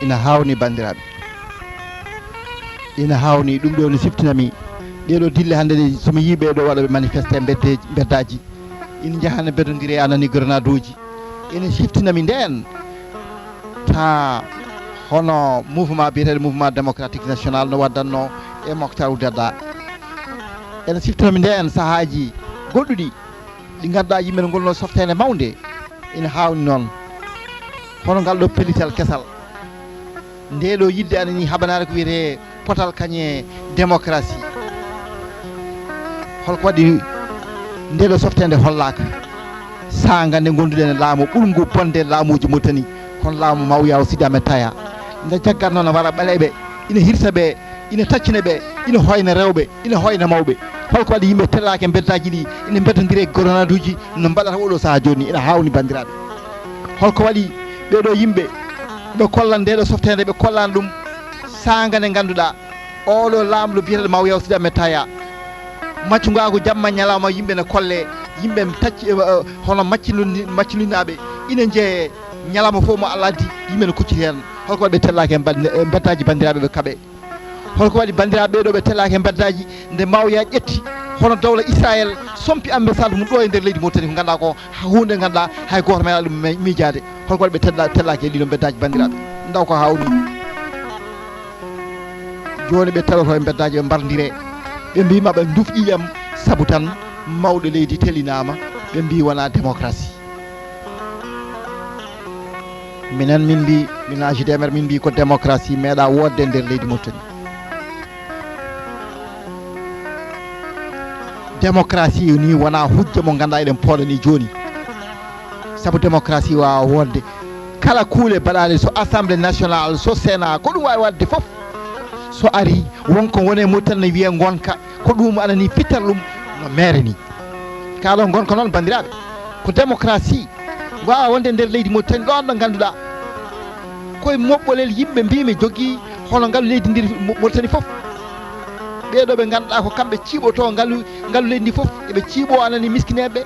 ina hawni bandiraɓe ina hawni ɗum ɗo ne siftinami ɗeɗo dille hannde ɗe somi yiiɓe ɗo waɗaɓe manifesté beddaji ina jahane bedodiri anani grenade uji ina siftinami nden ta hono mouvement biyeteɗo mouvement démocratique national no waddanno e Moctar Oudada ene siftinami nden sahaji goɗɗuɗi ɗi ganduɗa yimɓe ne golno softene mawde ina hawni noon hono ngal ɗo pellital kesal ndeɗo yidde anani haɓanare ko wiyete potal kañe démocratie holko waɗi ndeɗo softede hollaka saga nde gonduɗen laamu ɓurgu bonde laamuji Mauritanie kono laamu Mawyaw Sidi Ahmed Taya nde jaggat noon wara ɓaleɓe ina hirta ɓe ina taccina ɓe ina hoyna rewɓe ina hoyna mawɓe holko waɗi yimɓe tellaki e beddaji ɗi ina beddodiri e grenade uji no mbaɗata oɗo saaha joni ina hawni bandiraɓe holko waɗi ɓeɗo yimɓe ɓe kollan ndeɗo softede ɓe kollani ɗum saga nde ganduɗa oɗo laamɗo biyeteɗo Mawyaw Sidi Ahmed Taya maccugako jamma ñalawma yimɓe ne kolle yimɓe tacci hono maccilinaɓe ina jeeye ñalawma fof mo Allah addi yimɓe ne kucciti hen holko waɗi ɓe tellaki e beddaji bandiraɓe ɓe kaaɓe holko waɗi bandiraɓe ɓeɗo ɓe tellaki e beddaji nde Mawya ƴetti hono dawla Israël sompi ambassade mum ɗo e nder leydi Mauritanie ko ganduɗa ko hunde ganduɗa hay goto meeɗa ɗum miijade holko waɗi ɓe tellaki e ɗiɗon beddaji bandiraɓe ndaw ko hawni joni ɓe tawoto e beddaji ɓe mbardire ɓe mbima ɓe duf ƴiƴam saabu tan mawɗo leydi telinama ɓe mbi wona démocratie minen min mbi min AJDMR min mbi ko démocratie meeɗa wodde e nder leydi Mauritanie démocratie ni wona hujja mo ganduɗa eɗen pooɗani joni saabu démocratie wawa wodde kala kuule baɗaɗe so assemblée nationale so sénat ko ɗum wawi wadde foof so ari wonko wone Mauritanie wiye gonka ko ɗum anani pittal ɗum no maire ni kaɗo gonka noon bandiraɓe ko démocratie wawa wonde nder leydi Mauritanie ɗon ɗo ganduɗa koye moɓɓolel yimɓe mbimi jogui hono ngal leydi ndir Mauritanie foof ɓeɗo ɓe ganduɗa ko kamɓe ciiɓoto ngalu leydi ndi foof eɓe ciiɓo anani miskineɓe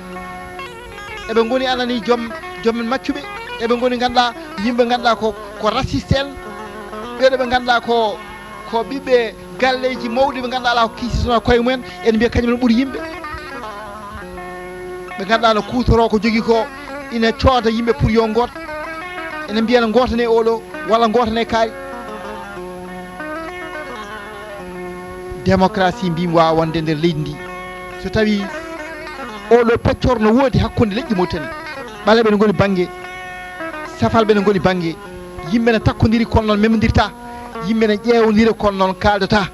eɓe goni anani joom maccuɓe eɓe goni ganduɗa yimɓe ganduɗa ko raciste en ɓeɗo ɓe ganduɗa ko ɓiɓɓe galleji mawɗi ɓe ganduɗa ala ko kiisisona koye mumen ene mbiya kañum ne ɓuuri yimɓe ɓe ganduɗa no kutoro ko jogui ko ina cooda yimɓe pour yo goot ene mbiyana gotane oɗo walla gotane kaari démocratie mbimi wawa wonde nder leydi ndi so tawi oɗo peccor no woodi hakkude leƴƴi Mauritanie ɓaleɓe ne goni banggue safalɓe ne goni banggue yimɓe ne takkodiri kono noon memodirta yimɓe ne ƴeewodira kono noon kaldata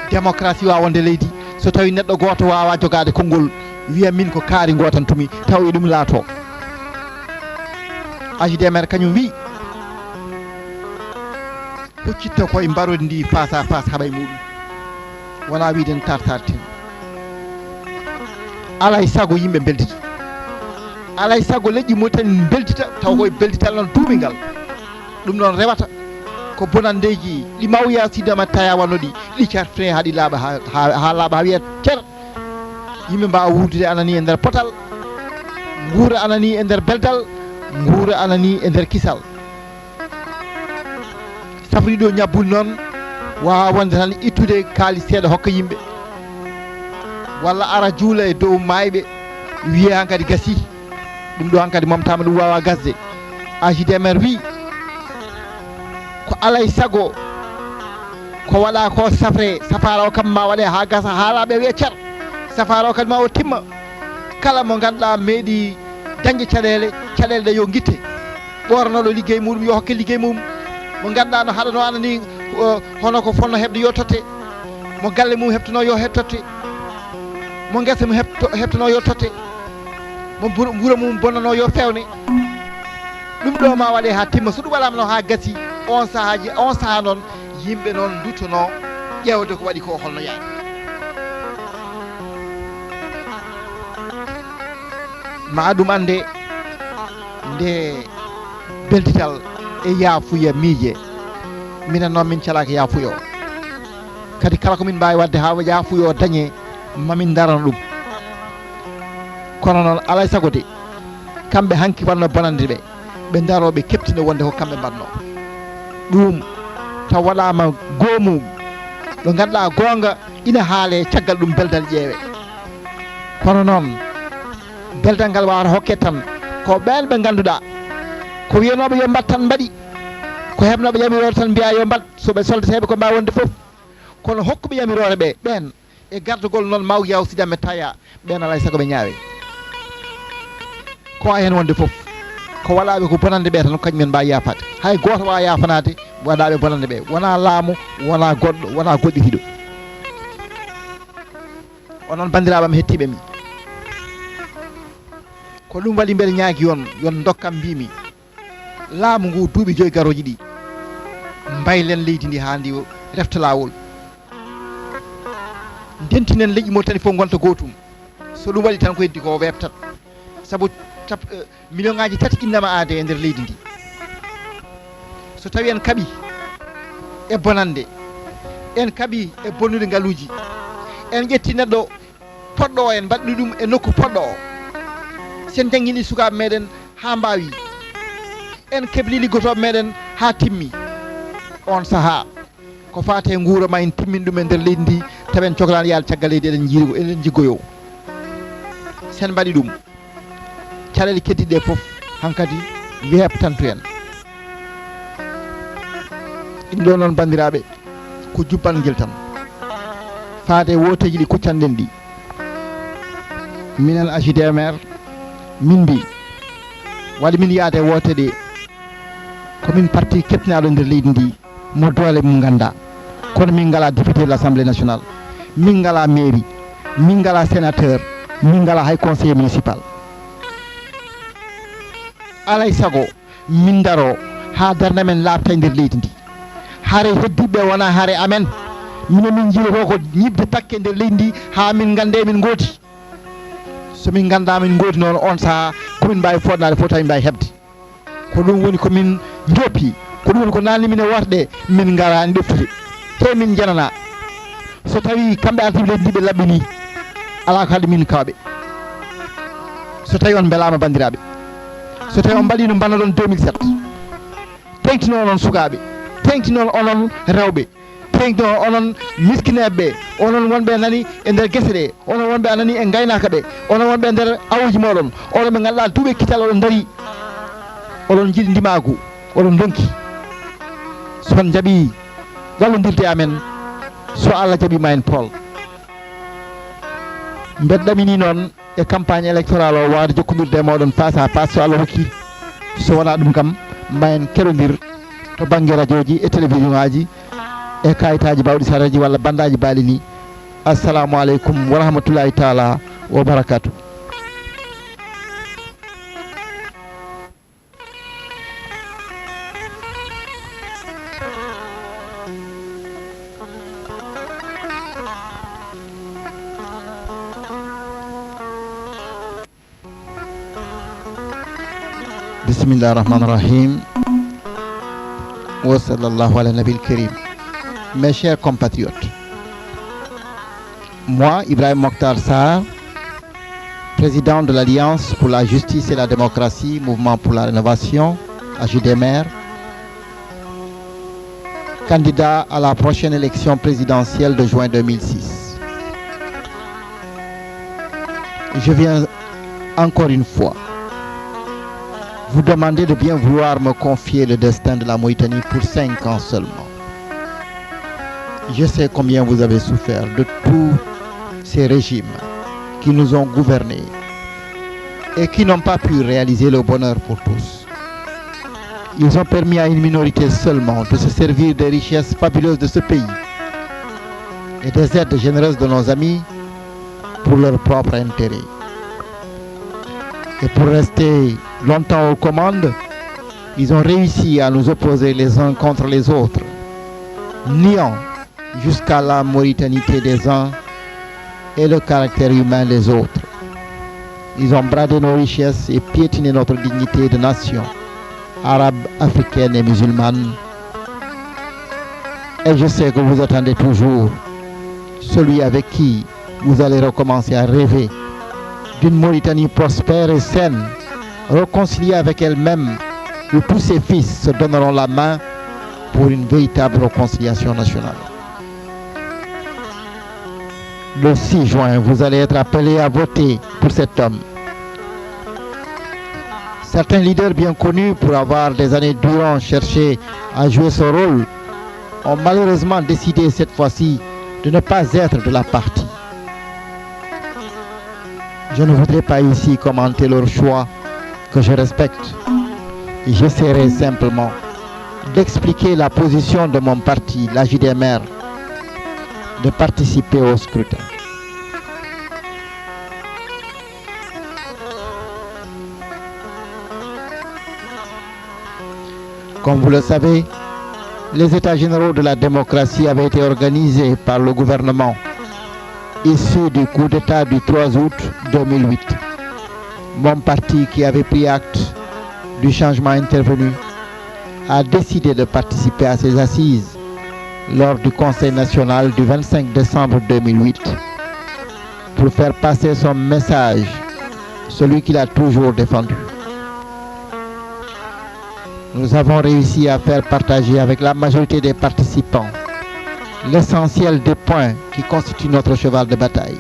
démocratie wawa wonde leydi so tawi neɗɗo goto wawa jogade konngol wiya min ko kaari gotantumi taw e ɗum laato AJDMR kañum wi huccitta koye mbarodi ndi face à face haɓay muɗum wona wiiden tartarten alay saago yimɓe beldita alay saago leƴƴi Mauritanie beldita taw koye beldital noon duuɓingal ɗum noon rewata ko bonandeji ɗi Mawya Sidi Ahmed Taya wanno ɗi cartine haaɗi laaɓa ha laaɓa ha wiya ter yimɓe mbawa wurdude anani e nder potal guura anani e nder beldal guura anani e nder kisal safriɗo ñabbul noon wawa wonde tan ittude kaali seeɗa hokka yimɓe walla ara juula e dow mayɓe wiye hankadi gasi ɗum ɗo hankadi momtama ɗum wawa gasde AJDMR wi ko alay saago ko waɗa ko safara o kam ma waɗe ha gasa ha laaɓe wiya cer safara o kadi ma o timma kala mo ganduɗa meeɗi dañde caɗele ɗe yo guitte ɓornoɗo liggey muɗum yo hokke liggey mum mo ganduɗa no haɗano anani hono ko fonno hebde yo totte mo galle mum hebtono yo totte mo guesa mum hebtono yo totte mo guura mum bonnano yo fewne ɗum ɗo ma waɗe ha timma so ɗum waɗama no ha gasi on saaha noon yimɓe noon duttono ƴewde ko waɗi ko holno yaani ma ɗum ande nde beldital e yaafuya miije minen noon min calaki yaafuyo kadi kala komin mbawi wadde ha yaafuyo dañe mamin darana ɗum kono noon alay sago de kamɓe hanki wanno bonande ɓe ɓe daroɓe keptine wonde ko kamɓe mbanno ɗum taw waɗama goomum ɗo ganduɗa gonga ina haale caggal ɗum beldal ƴeewe kono noon beldal ngal wawata hokke tan ko ɓen ɓe ganduɗa ko wiyanoɓe yo mbat tan mbaɗi ko heɓnoɓe yamirore tan mbiya yo mbat soɓe soldateɓe ko mbawi wonde foof kono hokkuɓe yamirore ɓe ɓen e gardugol noon Mawyaw Sidy Ahmed Taya ɓen alay saago ɓe ñaawe ko wawi hen wonde foof ko waɗaɓe ko bonande ɓe tan kañumen mbawi yafade hay goto wawa yafanade waɗaɓe bonande ɓe wona laamu wona goɗɗo wona goɗɗitiɗo onon bandiraɓam hettiɓe mi ko ɗum waɗi mbeɗa ñaagui yon dokkam mbimi laamu ngu duuɓi 5 garoji ɗi mbaylen leydi ndi ha ndi refta lawol dentinen leƴƴi Mauritanie fof gonta gotum so ɗum waɗi tan ko heddi ko webtat saabu million ngaji 3 innama aade e nder leydi ndi so tawi en kaaɓi e bonande en kaaɓi e bonnude ngaluji en ƴetti neɗɗo poɗɗo o en mbaɗɗi ɗum e nokku poɗɗo o sen jangguini sukaɓe meɗen ha mbawi en kebli liggotoɓe meɗen ha timmi on saaha ko fate guura ma en timmin ɗum e nder leydi ndi tawen cohlani yaade caggal leydi eɗen jiggoyo sen mbaɗi ɗum caɗele keddiɗe foof hankkadi webtantu en ɗum ɗo noon bandiraɓe ko jubbanguel tan faade woteji ɗi kuccanɗen ɗi minen AJDMR min mbi waɗi min yaade wotede komin parti kettinaɗo nder leydi ndi mo doole mum ganda kono min ngala député de l'Assemblée nationale min ngala mairie min ngala sénateur min ngala hay conseiller municipal alay sago min daro ha darde men labta e nder leydi ndi haare heddiɓe wona haare amen mino min jiiloto ko ñibde takke nder leydi ndi ha min gande min gooti somin ganda min gooti noon on saaha komin mbawi fodnade fof tawi mbawi hebde ko ɗum woni komin joppi ko ɗum woni ko nanni min e worɗe min garani ɗoftude te min janana so tawi kamɓe artiɓe leydi ndi ɓe laɓɓini ala ko haalde min kawɓe so tawi on beelama bandiraɓe so tawi on mbaɗino mbanna ɗon 2007 tengtino onon sukaɓe tengtino onon rewɓe tengtino onon miskineɓeɓe onon wonɓe nani e nder guese ɗe onon wonɓe anani e gaynaka ɓe onon wonɓe e nder awuji moɗon onon ɓe ganduɗa duuɓe kital oɗon daari oɗon jiiɗi ndimagu oɗon donki son jaaɓi wallodirde amen so Allah jaaɓima en pol mbeɗɗamini noon e campagne électoral o wawde jokkodirde e moɗon face à face so Allah hokki so wona ɗum kam ma en keɗodir to banggue radio ji e télévision ngaji e kayitaji bawɗi saraji walla bandaji baali ni assalamu aleykum wa rahmatullahi taala wa barakatuh. Bismillah ar-Rahman ar-Rahim. Wa sallallahu ala nabil karim. Mes chers compatriotes, moi, Ibrahim Mokhtar Sarr, président de l'Alliance pour la justice et la démocratie, Mouvement pour la rénovation, AJDMR, candidat à la prochaine élection présidentielle de juin 2006. Je viens encore une fois vous demander de bien vouloir me confier le destin de la Mauritanie pour 5 ans seulement. Je sais combien vous avez souffert de tous ces régimes qui nous ont gouvernés et qui n'ont pas pu réaliser le bonheur pour tous. Ils ont permis à une minorité seulement de se servir des richesses fabuleuses de ce pays et des aides généreuses de nos amis pour leur propre intérêt. Et pour rester longtemps aux commandes, ils ont réussi à nous opposer les uns contre les autres, niant jusqu'à la mauritanité des uns et le caractère humain des autres. Ils ont bradé nos richesses et piétiné notre dignité de nation, arabe, africaine et musulmane. Et je sais que vous attendez toujours celui avec qui vous allez recommencer à rêver d'une Mauritanie prospère et saine, réconciliée avec elle-même où tous ses fils se donneront la main pour une véritable réconciliation nationale. Le 6 juin, vous allez être appelés à voter pour cet homme. Certains leaders bien connus pour avoir des années durant cherché à jouer ce rôle ont malheureusement décidé cette fois-ci de ne pas être de la partie. Je ne voudrais pas ici commenter leur choix, que je respecte. Et j'essaierai simplement d'expliquer la position de mon parti, la JDMR, de participer au scrutin. Comme vous le savez, les États généraux de la démocratie avaient été organisés par le gouvernement issu du coup d'État du 3 août 2008. Mon parti, qui avait pris acte du changement intervenu, a décidé de participer à ces assises lors du Conseil national du 25 décembre 2008 pour faire passer son message, celui qu'il a toujours défendu. Nous avons réussi à faire partager avec la majorité des participants l'essentiel des points qui constituent notre cheval de bataille.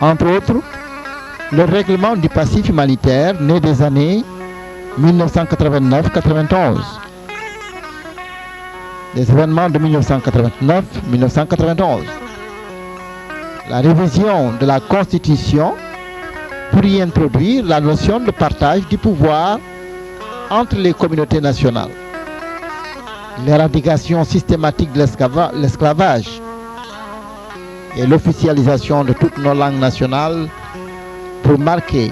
Entre autres, le règlement du passif humanitaire né des années 1989-91, des événements de 1989-1991, la révision de la Constitution pour y introduire la notion de partage du pouvoir entre les communautés nationales, l'éradication systématique de l'esclavage et l'officialisation de toutes nos langues nationales pour marquer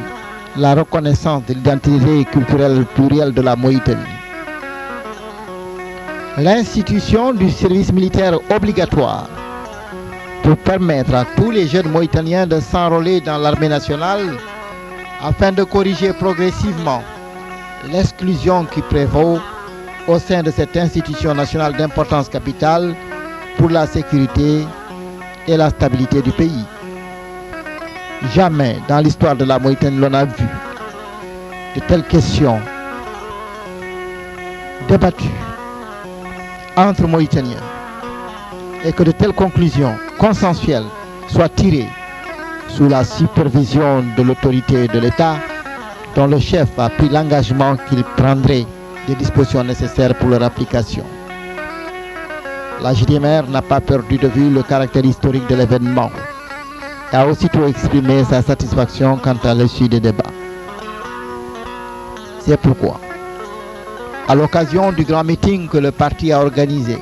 la reconnaissance de l'identité culturelle plurielle de la Mauritanie. L'institution du service militaire obligatoire pour permettre à tous les jeunes Mauritaniens de s'enrôler dans l'armée nationale afin de corriger progressivement l'exclusion qui prévaut au sein de cette institution nationale d'importance capitale pour la sécurité et la stabilité du pays. Jamais dans l'histoire de la Mauritanie l'on a vu de telles questions débattues entre Mauritaniens et que de telles conclusions consensuelles soient tirées sous la supervision de l'autorité de l'État dont le chef a pris l'engagement qu'il prendrait des dispositions nécessaires pour leur application. La JDMR n'a pas perdu de vue le caractère historique de l'événement et a aussitôt exprimé sa satisfaction quant à l'issue des débats. C'est pourquoi, à l'occasion du grand meeting que le parti a organisé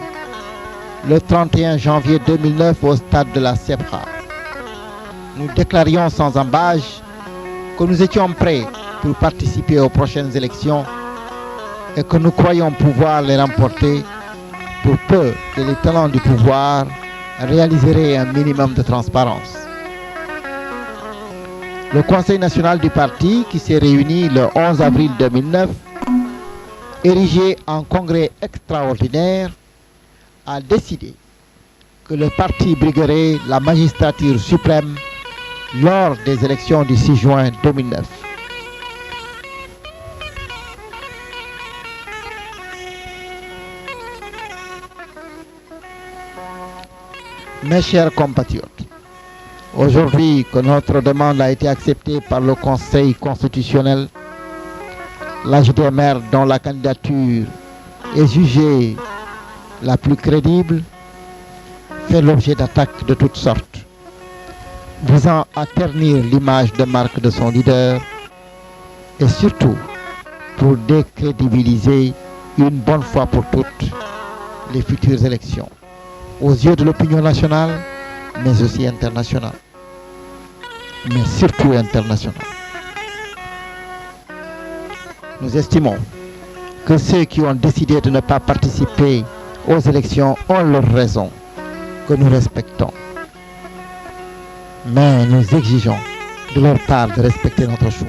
le 31 janvier 2009 au stade de la CEPRA, nous déclarions sans embâche que nous étions prêts pour participer aux prochaines élections et que nous croyons pouvoir les remporter pour peu que les talents du pouvoir réaliseraient un minimum de transparence. Le Conseil national du parti, qui s'est réuni le 11 avril 2009, érigé en congrès extraordinaire, a décidé que le parti briguerait la magistrature suprême lors des élections du 6 juin 2009. Mes chers compatriotes, aujourd'hui que notre demande a été acceptée par le Conseil constitutionnel, la JDMR, dont la candidature est jugée la plus crédible, fait l'objet d'attaques de toutes sortes, visant à ternir l'image de marque de son leader et surtout pour décrédibiliser une bonne fois pour toutes les futures élections, aux yeux de l'opinion nationale, mais aussi internationale, mais surtout internationale. Nous estimons que ceux qui ont décidé de ne pas participer aux élections ont leurs raisons, que nous respectons. Mais nous exigeons de leur part de respecter notre choix.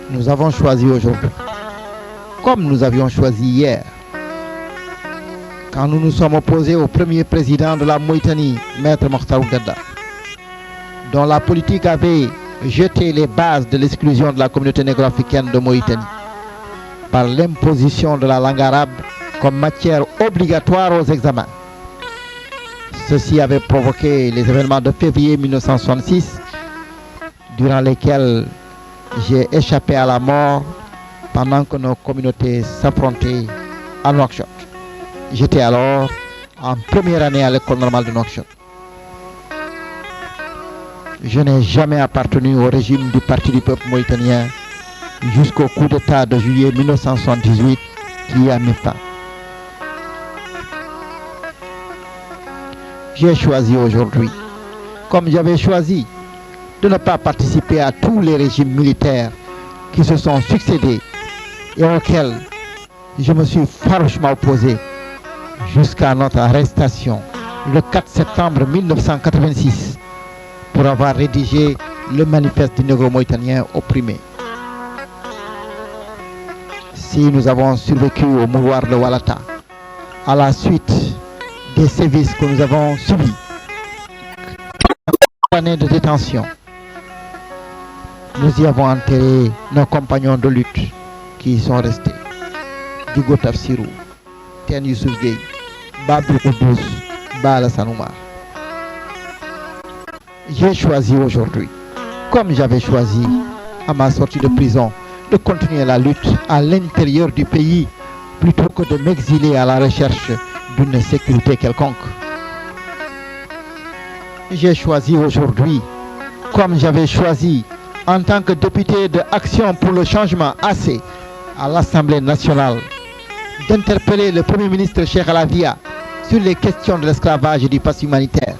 Nous avons choisi aujourd'hui, comme nous avions choisi hier, quand nous nous sommes opposés au premier président de la Mauritanie, Maître Mokhtar Ould Daddah, dont la politique avait jeté les bases de l'exclusion de la communauté négro-africaine de Mauritanie par l'imposition de la langue arabe comme matière obligatoire aux examens. Ceci avait provoqué les événements de février 1966, durant lesquels j'ai échappé à la mort pendant que nos communautés s'affrontaient à Nouakchott. J'étais alors en première année à l'école normale de Nouakchott. Je n'ai jamais appartenu au régime du Parti du peuple mauritanien jusqu'au coup d'État de juillet 1978 qui y a mis fin. J'ai choisi aujourd'hui, comme j'avais choisi, de ne pas participer à tous les régimes militaires qui se sont succédés et auxquels je me suis farouchement opposé jusqu'à notre arrestation le 4 septembre 1986 pour avoir rédigé le manifeste du négro-mauritanien opprimé. Si nous avons survécu au mouroir de Walata, à la suite des sévices que nous avons subis, années de détention, nous y avons enterré nos compagnons de lutte qui y sont restés. Digo Tafsirou, Ten Youssouf Gueye, Babou Koudous, Bala Sanoumar. J'ai choisi aujourd'hui, comme j'avais choisi à ma sortie de prison, de continuer la lutte à l'intérieur du pays plutôt que de m'exiler à la recherche d'une sécurité quelconque. J'ai choisi aujourd'hui, comme j'avais choisi en tant que député de Action pour le changement AC à l'Assemblée nationale, d'interpeller le Premier ministre Cheikh Alavia sur les questions de l'esclavage et du pass humanitaire.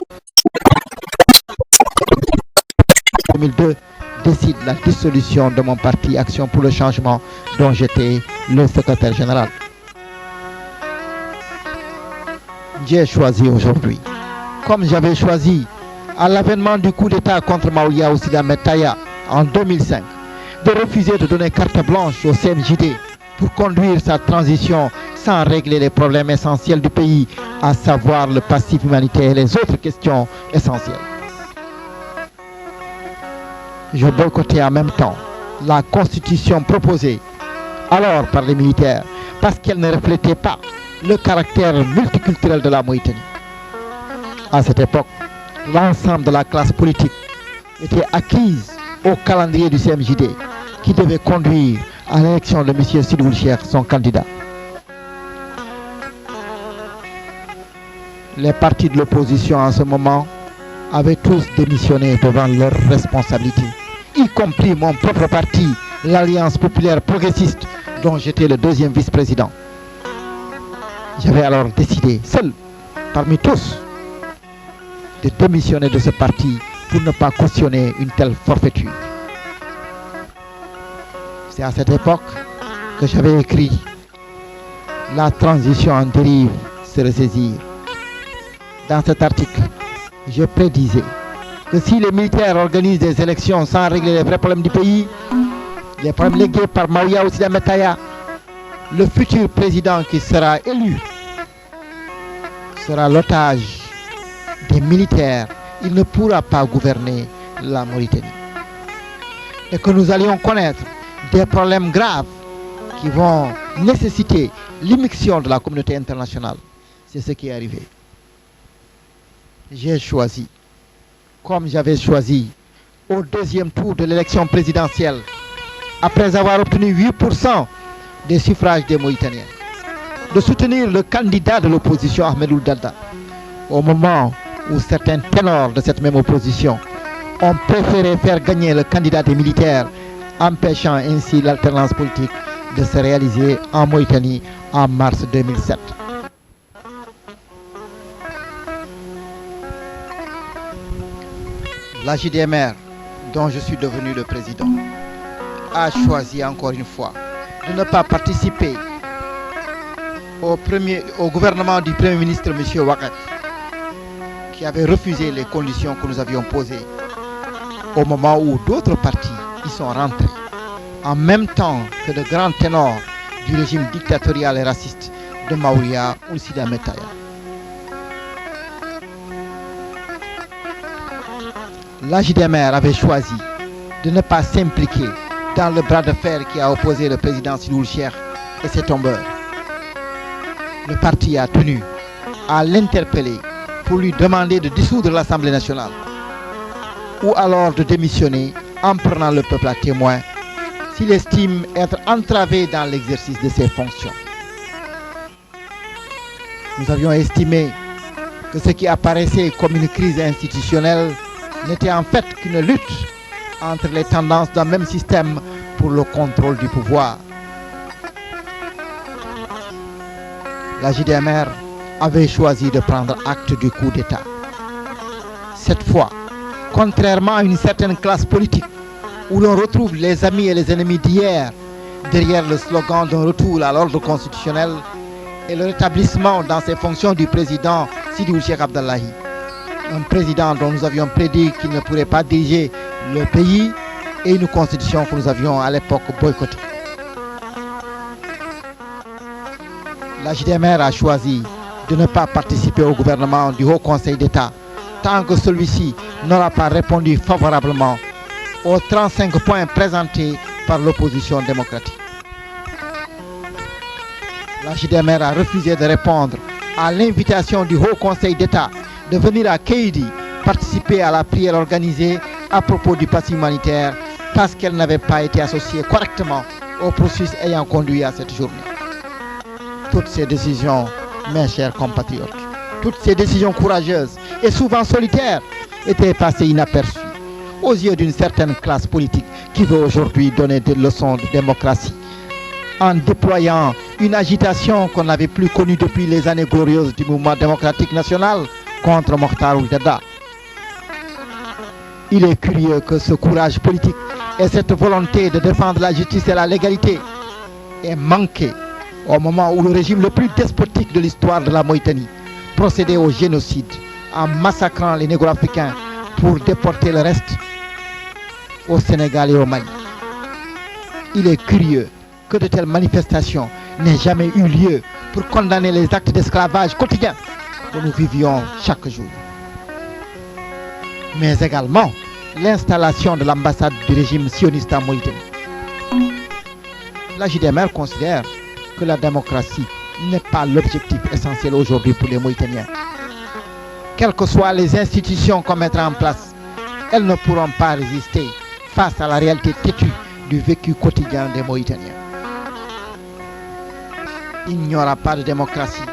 En 2002, décide la dissolution de mon parti Action pour le changement dont j'étais le secrétaire général. J'ai choisi aujourd'hui, comme j'avais choisi à l'avènement du coup d'État contre Maoulia Oussida Metaya en 2005, de refuser de donner carte blanche au CMJD pour conduire sa transition sans régler les problèmes essentiels du pays, à savoir le passif humanitaire et les autres questions essentielles. Je boycottais en même temps la constitution proposée alors par les militaires parce qu'elle ne reflétait pas le caractère multiculturel de la Mauritanie. À cette époque, l'ensemble de la classe politique était acquise au calendrier du CMJD qui devait conduire à l'élection de M. Sidoul Cheikh, son candidat. Les partis de l'opposition en ce moment avaient tous démissionné devant leurs responsabilités, y compris mon propre parti, l'Alliance populaire progressiste, dont j'étais le deuxième vice-président. J'avais alors décidé, seul, parmi tous, de démissionner de ce parti pour ne pas cautionner une telle forfaiture. C'est à cette époque que j'avais écrit « La transition en dérive se ressaisir ». Dans cet article, je prédisais que si les militaires organisent des élections sans régler les vrais problèmes du pays, les problèmes légués par Maoulia Oussida Metaya, le futur président qui sera élu sera l'otage des militaires. Il ne pourra pas gouverner la Mauritanie. Et que nous allions connaître des problèmes graves qui vont nécessiter l'immixtion de la communauté internationale. C'est ce qui est arrivé. J'ai choisi, comme j'avais choisi au deuxième tour de l'élection présidentielle, après avoir obtenu 8% des suffrages des Mauritaniens, de soutenir le candidat de l'opposition Ahmed Ould Daddah, au moment où certains ténors de cette même opposition ont préféré faire gagner le candidat des militaires, empêchant ainsi l'alternance politique de se réaliser en Mauritanie en mars 2007. La JDMR, dont je suis devenu le président, a choisi encore une fois de ne pas participer au gouvernement du Premier ministre M. Ouakat, qui avait refusé les conditions que nous avions posées au moment où d'autres partis y sont rentrés, en même temps que de grands ténors du régime dictatorial et raciste de Maoulia Oussida Metaya. La JDMR avait choisi de ne pas s'impliquer dans le bras de fer qui a opposé le président Sidoul Cheikh et ses tombeurs. Le parti a tenu à l'interpeller pour lui demander de dissoudre l'Assemblée nationale ou alors de démissionner en prenant le peuple à témoin s'il estime être entravé dans l'exercice de ses fonctions. Nous avions estimé que ce qui apparaissait comme une crise institutionnelle n'était en fait qu'une lutte entre les tendances d'un même système pour le contrôle du pouvoir. La JDMR avait choisi de prendre acte du coup d'État. Cette fois, contrairement à une certaine classe politique où l'on retrouve les amis et les ennemis d'hier derrière le slogan d'un retour à l'ordre constitutionnel et le rétablissement dans ses fonctions du président Sidoul Cheikh Abdallahi, un président dont nous avions prédit qu'il ne pourrait pas diriger le pays et une constitution que nous avions à l'époque boycottée. La JDMR a choisi de ne pas participer au gouvernement du Haut Conseil d'État tant que celui-ci n'aura pas répondu favorablement aux 35 points présentés par l'opposition démocratique. La JDMR a refusé de répondre à l'invitation du Haut Conseil d'État de venir à Kéidi participer à la prière organisée à propos du pass humanitaire parce qu'elle n'avait pas été associée correctement au processus ayant conduit à cette journée. Toutes ces décisions, mes chers compatriotes, toutes ces décisions courageuses et souvent solitaires étaient passées inaperçues aux yeux d'une certaine classe politique qui veut aujourd'hui donner des leçons de démocratie en déployant une agitation qu'on n'avait plus connue depuis les années glorieuses du mouvement démocratique national contre Mokhtar Ould-Daddah. Il est curieux que ce courage politique et cette volonté de défendre la justice et la légalité aient manqué au moment où le régime le plus despotique de l'histoire de la Mauritanie procédait au génocide en massacrant les négro-africains pour déporter le reste au Sénégal et au Mali. Il est curieux que de telles manifestations n'aient jamais eu lieu pour condamner les actes d'esclavage quotidiens que nous vivions chaque jour. Mais également l'installation de l'ambassade du régime sioniste en Mauritanie. La JDMR considère que la démocratie n'est pas l'objectif essentiel aujourd'hui pour les Mauritaniens. Quelles que soient les institutions qu'on mettra en place, elles ne pourront pas résister face à la réalité têtue du vécu quotidien des Mauritaniens. Il n'y aura pas de démocratie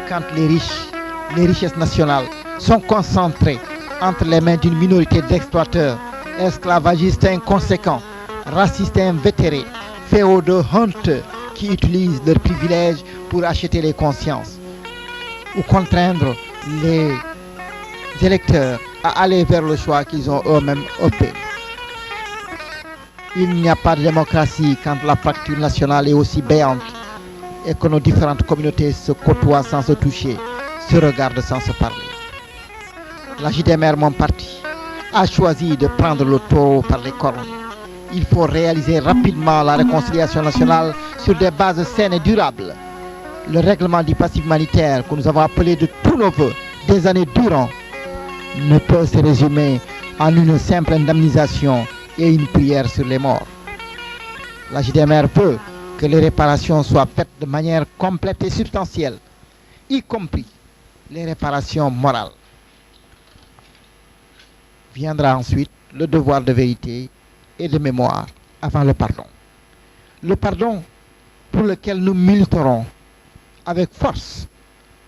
quand les richesses nationales sont concentrées entre les mains d'une minorité d'exploiteurs, esclavagistes inconséquents, racistes invétérés, féodaux honteux qui utilisent leurs privilèges pour acheter les consciences ou contraindre les électeurs à aller vers le choix qu'ils ont eux-mêmes opéré. Il n'y a pas de démocratie quand la fracture nationale est aussi béante et que nos différentes communautés se côtoient sans se toucher, se regardent sans se parler. La JDMR, mon parti, a choisi de prendre le taureau par les cornes. Il faut réaliser rapidement la réconciliation nationale sur des bases saines et durables. Le règlement du passif humanitaire que nous avons appelé de tous nos voeux des années durant ne peut se résumer en une simple indemnisation et une prière sur les morts. La JDMR veut que les réparations soient faites de manière complète et substantielle, y compris les réparations morales. Viendra ensuite le devoir de vérité et de mémoire avant le pardon. Le pardon pour lequel nous militerons avec force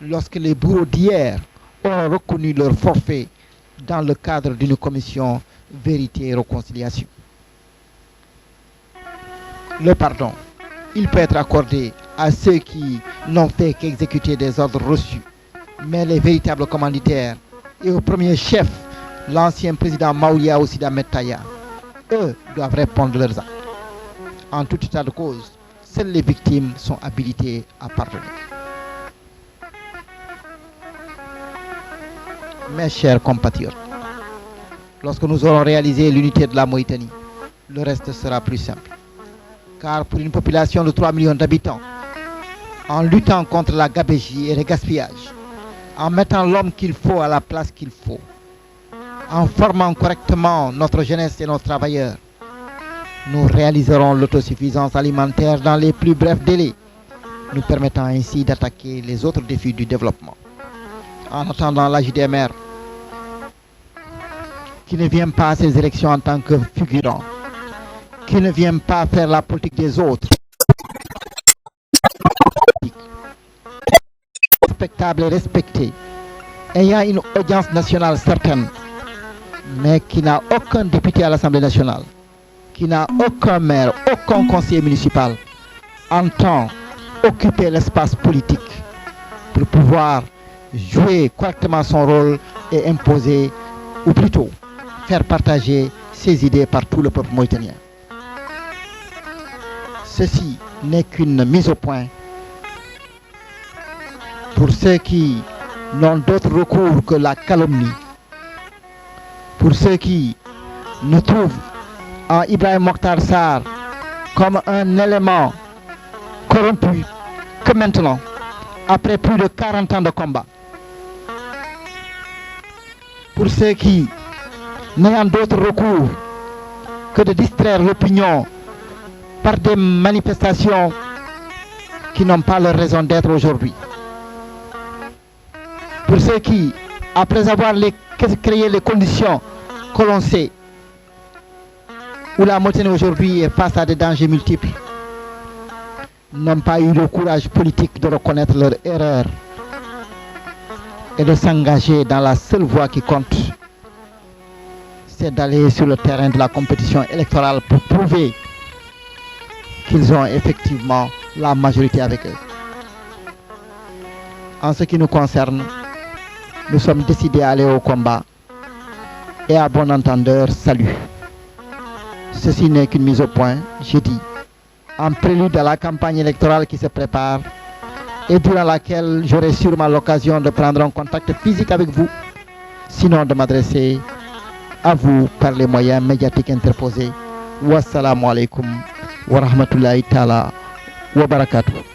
lorsque les bourreaux d'hier auront reconnu leur forfait dans le cadre d'une commission vérité et réconciliation. Le pardon, il peut être accordé à ceux qui n'ont fait qu'exécuter des ordres reçus, mais les véritables commanditaires et au premier chef, l'ancien président Maoulia Ossida Metaya, eux doivent répondre de leurs actes. En tout état de cause, seules les victimes sont habilitées à pardonner. Mes chers compatriotes, lorsque nous aurons réalisé l'unité de la Mauritanie, le reste sera plus simple. Car pour une population de 3 millions d'habitants, en luttant contre la gabegie et le gaspillage, en mettant l'homme qu'il faut à la place qu'il faut, en formant correctement notre jeunesse et nos travailleurs, nous réaliserons l'autosuffisance alimentaire dans les plus brefs délais, nous permettant ainsi d'attaquer les autres défis du développement. En attendant la JDMR, qui ne vient pas à ces élections en tant que figurant, qui ne vient pas faire la politique des autres, respectable et respecté, ayant une audience nationale certaine, mais qui n'a aucun député à l'Assemblée nationale, qui n'a aucun maire, aucun conseiller municipal, entend occuper l'espace politique pour pouvoir jouer correctement son rôle et imposer, ou plutôt faire partager ses idées par tout le peuple mauritanien. Ceci n'est qu'une mise au point pour ceux qui n'ont d'autre recours que la calomnie, pour ceux qui ne trouvent en Ibrahim Mokhtar Sarr comme un élément corrompu que maintenant, après plus de 40 ans de combat. Pour ceux qui, n'ayant d'autre recours que de distraire l'opinion par des manifestations qui n'ont pas leur raison d'être aujourd'hui. Pour ceux qui, après avoir créé les conditions que l'on sait, où la Mauritanie aujourd'hui est face à des dangers multiples, n'ont pas eu le courage politique de reconnaître leur erreur et de s'engager dans la seule voie qui compte, c'est d'aller sur le terrain de la compétition électorale pour prouver qu'ils ont effectivement la majorité avec eux. En ce qui nous concerne, nous sommes décidés à aller au combat et à bon entendeur, salut. Ceci n'est qu'une mise au point, j'ai dit, en prélude à la campagne électorale qui se prépare et durant laquelle j'aurai sûrement l'occasion de prendre un contact physique avec vous, sinon de m'adresser à vous par les moyens médiatiques interposés. Wassalamu alaikum wa rahmatullahi ta'ala wa barakatuh.